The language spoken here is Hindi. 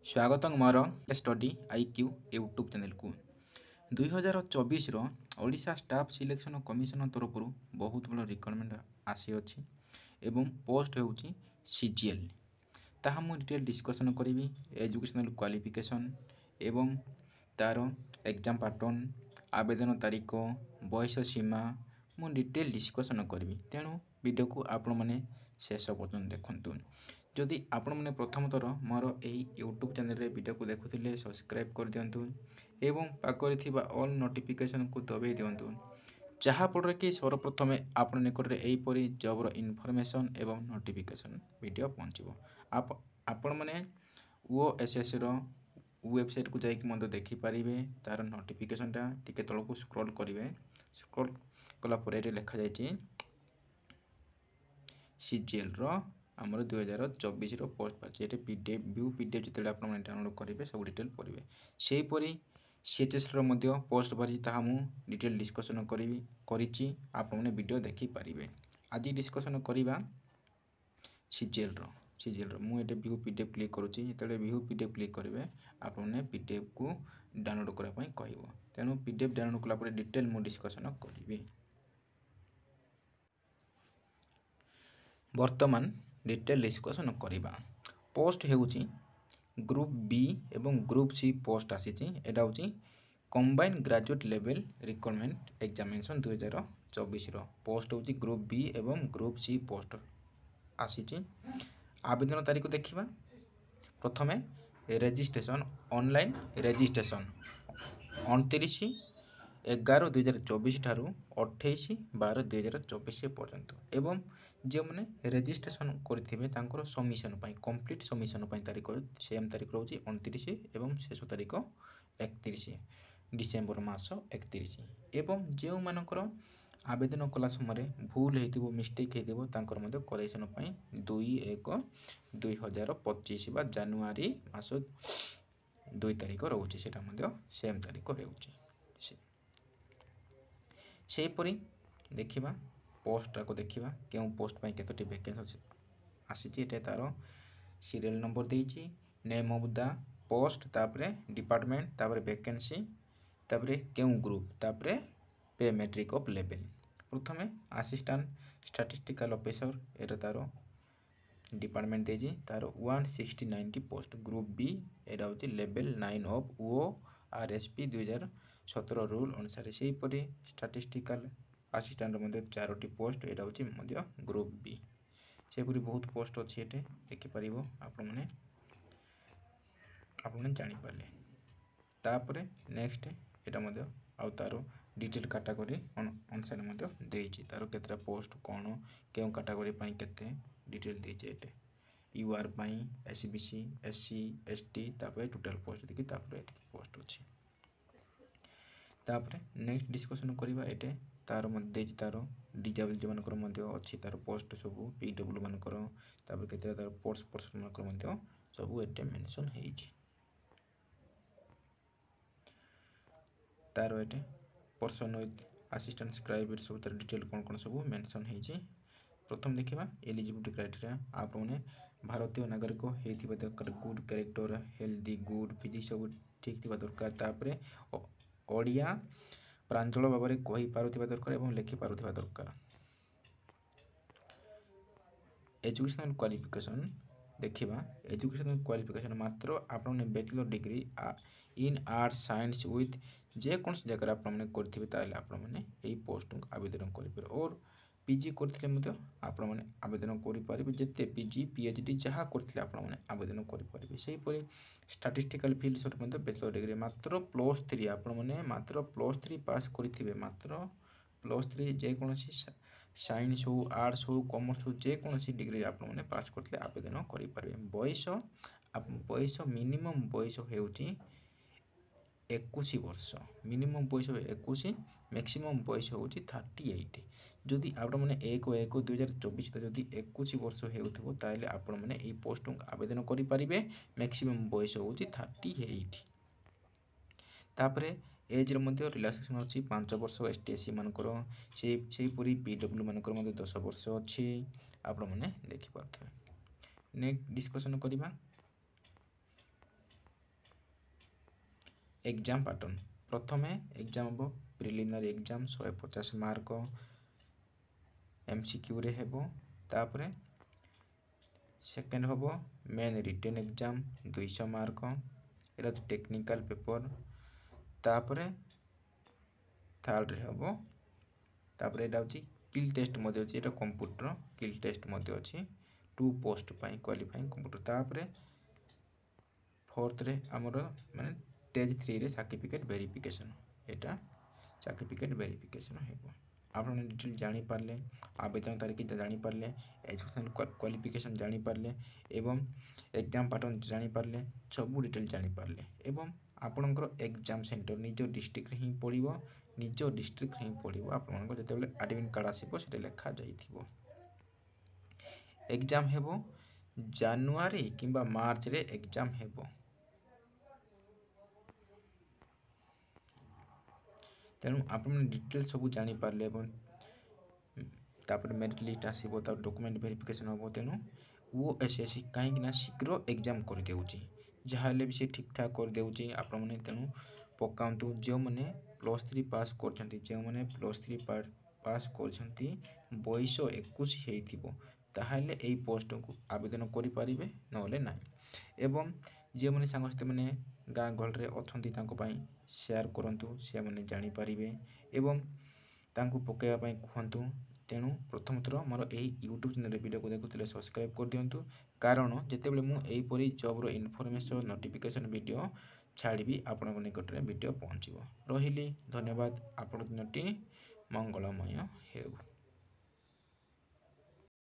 स्वागत more study IQ YouTube channel को 2024 ओडिशा स्टाफ सिलेक्शन कमिशन तरफ बहुत बड़ रिक्वायरमेंट आसी अछि एवं पोस्ट होउची सीजीएल ताहा मु डिटेल डिस्कशन करी एजुकेशनल क्वालिफिकेशन एवं तार एग्जाम पैटर्न आवेदन तारीख बयस सीमा मु डिटेल डिस्कशन करी तेणु वीडियो को आपण मैंने शेष पर्यटन देखु जदि आपण मैंने प्रथम थर मोर यही यूट्यूब चैनल रे वीडियो को देखुले सब्सक्राइब कर दिंतु एवं पाखरे थिबा ऑल नोटिफिकेशन को दबाई दिंतु जहाँफल कि सर्वप्रथम आपण निकट में यहीपरी जबर इनफॉरमेशन एवं नोटिफिकेशन वीडियो पहुँचो आपण मैंने ओएसएस वेबसाइट को जाकि मत देखिपारे तार नोटिफिकेशनटा टिके तलक स्क्रॉल करेंगे स्क्रॉल कलापर लिखा जाए सीजीएल आमर 2024 पोस्ट पार्टी ये पीडीएफ व्यू पीडीएफ जो आप डाउनलोड करेंगे सब डिटेल पढ़े से हीपरी सीएचएस पोस्ट बाहरी ताहा मु डिटेल डिस्कसन करी आपने वीडियो देखिपारे आज डिस्कसन करवा सीजीएल मुझे व्यू पीडीएफ क्लिक करुँची जो व्यू पीडीएफ क्लिक करेंगे आपने पीडीएफ को डाउनलोड करने कह तेणु पीडीएफ डाउनलोड कलापर डिटेल मु डिस्कसन करी वर्तमान डिटेल डिस्कसन करवा पोस्ट होउची ग्रुप बी एवं ग्रुप सी पोस्ट आसी एटा होची combine graduate level requirement examination 2024 post होची ग्रुप बी एवं ग्रुप सी पोस्ट आसी आवेदन तारीख देखिबा प्रथमे रेजिस्ट्रेशन ऑनलाइन रेजिस्ट्रेशन 29/11/2024 ठारू 28/12/2024 पर्यंत एवं जो मैंने रेजिस्ट्रेशन करेंगे सबमिशन कंप्लीट सबमिशन तारीख सेम तारीख रोचे 29 एवं शेष तारीख 31 डिसेम्बर मास 31 एवं जो मानकर आवेदन कला समय भूल हो मिस्टेक हो करेक्शन 2/1/2025 जानुआरी मास 2 तारीख रोचे से सेम तारीख रोचे सेहीपरी देखा पोस्ट को देखा क्यों पोस्ट केतोटी वैकेंसी आसी तार सीरियल नंबर देती नेम ऑफ द पोस्ट तापरे डिपार्टमेंट तापरे वैकेंसी तापरे क्यों ग्रुप तापरे पे मेट्रिक ऑफ लेवल प्रथमे असिस्टेंट स्टैटिस्टिकल ऑफिसर एटा तार डिपार्टमेंट देजी तार 160-90 पोस्ट ग्रुप बी एटा होची लेवल 9 ऑफ ORSP 2017 रूल अनुसार से हीपरी स्टैटिस्टिकल असिस्टेंट मध्य 4टी पोस्ट एटा होची मध्य ग्रुप बी सेपरी बहुत पोस्ट अच्छी ये देखिपर आपने जानी पारे तापर नेक्स्ट यहाँ आउ तार डिटेल कैटेगरी अनुसार देती तार केतटा पोस्ट कौन क्यों कैटेगरी केते डिटेल देचे यूआर एसबीसी एससी एसटी तापर टोटल पोस्ट देखिए तापर पोस्ट अच्छी तापर नेक्स्ट डिस्कसन करवा ये तार तार डिजेबल जो मानकर अच्छी तार पोस्ट सब पीडब्ल्यू मानकर तापर केते तार पोस्ट पर्सन मानकर सब ये मेंशन होइछि तार ये पर्सन विथ असिस्टेंट स्क्राइब सब तार डिटेल कौन कौन सब मेंशन होइछि प्रथम देखा एलिजिबिलिटी क्राइटेरिया आपने भारतीय नागरिक होता दरकार good character healthy good physics सब ठीक थी दरकार तापर ओडिया प्रांजल भाव में कही पारुथिबा दरकार एवं लिखि पारुथिबा दरकार एजुकेशनल क्वालिफिकेशन देखिबा एजुकेशनल क्वालिफिकेशन मात्र आपने bachelor degree in arts science with जे कौन जगह आपने करथिबे ताले आपने एई पोस्ट आवेदन करिपर और पीजी करथिले मते आपने आवेदन करि परिबे जते पीजी पीएचडी जहाँ करथिले आपने आवेदन करि परिबे सेही परि स्टैटिस्टिकल फील्ड सर मते बैचलर डिग्री मात्र +3 आपने मात्र +3 पास करथिबे मात्र +3 जे कोनोसी साइंस हो आर्ट्स हो कॉमर्स हो जे कोनोसी डिग्री आपने पास करथिले आवेदन करि परिबे बयस मिनिमम बयस हेउची 21 वर्ष मिनिमम बयस 21 मैक्सिमम बयस हूँ 38 जदि आपने 1/1/2024 जदि 21 वर्ष होताले आपने ये पोस्ट आवेदन करें मैक्सिमम बयस हूँ 38 तापर एज रिलैक्सेशन अच्छी 5 वर्ष एसटी एससी मानकर से पूरी पीडब्ल्यू मानकर 10 वर्ष अच्छी आपने देखिपे नेक्स्ट डिस्कसन करवा एग्जाम पैटर्न प्रथम एग्जाम हम प्रिलिमिनारी एग्जाम 150 मार्क एमसीक्यू रे हेबो तापरे सेकेंड हम मेन रिटन एग्जाम 200 मार्क एरा टेक्निकल पेपर तापरे थर्ड रे हम तापरे एटा होची किल टेस्ट मध्ये होची एटा कंप्यूटर किल टेस्ट मध्ये होची 2 पोस्ट पाई क्वालिफाइंग कंप्यूटर तापरे फोर्थ रे हमरो माने स्टेज 3 रे सर्टिफिकेट वेरिफिकेशन एटा सर्टिफिकेट वेरिफिकेशन हेबो आपण डिटेल जानि पारले आवेदन तारीख जानि पारले एजुकेशनल क्वालिफिकेशन जानि पारले एवं एग्जाम पैटर्न जानि पारले सब डिटेल जानि पारले एवं आपणकर एग्जाम सेंटर निज डिस्ट्रिक्ट रे ही पड़िबो निज डिस्ट्रिक्ट रे ही पड़िबो आपणकर जेतेबेले एडमिट कार्ड आसीबो सेते लेखा जाइथिबो एग्जाम हेबो जनवरी किंबा मार्च रे एग्जाम हेबो तेणु आपन डिटेल सब जानि पारले एवं तापर मेरिट लिस्ट आसीबो ता डॉक्यूमेंट वेरिफिकेशन होबो तेणु वो एसएससी काहे कि ना शीघ्र एग्जाम कर देउची जहाले भी से ठीक ठाक कर देउची आपन माने तेणु पकाउंतु जो माने +3 पास करछंती जो माने +3 पास करछंती बयस 21 हेइथिबो ताहाले एई पोस्ट को आवेदन करि परिबे नले नाही एवं जे माने सांगस्ते माने गाँ गहल रे अछंती तांको पई शेयर करंतु से माने जानि परिबे एवं तांको पकेवा पई कहंतु तेणु प्रथम थर मोर एई यूट्यूब चैनल वीडियो को देखुथिले सब्सक्राइब कर दियंतु कारण जेतेबेले मु एई परी जॉब रो इन्फॉर्मेशन नोटिफिकेशन वीडियो छाड़बी आपन निकट रे वीडियो पहुंचबो रहिली धन्यवाद आपन दिनटी मंगलमय हेउ।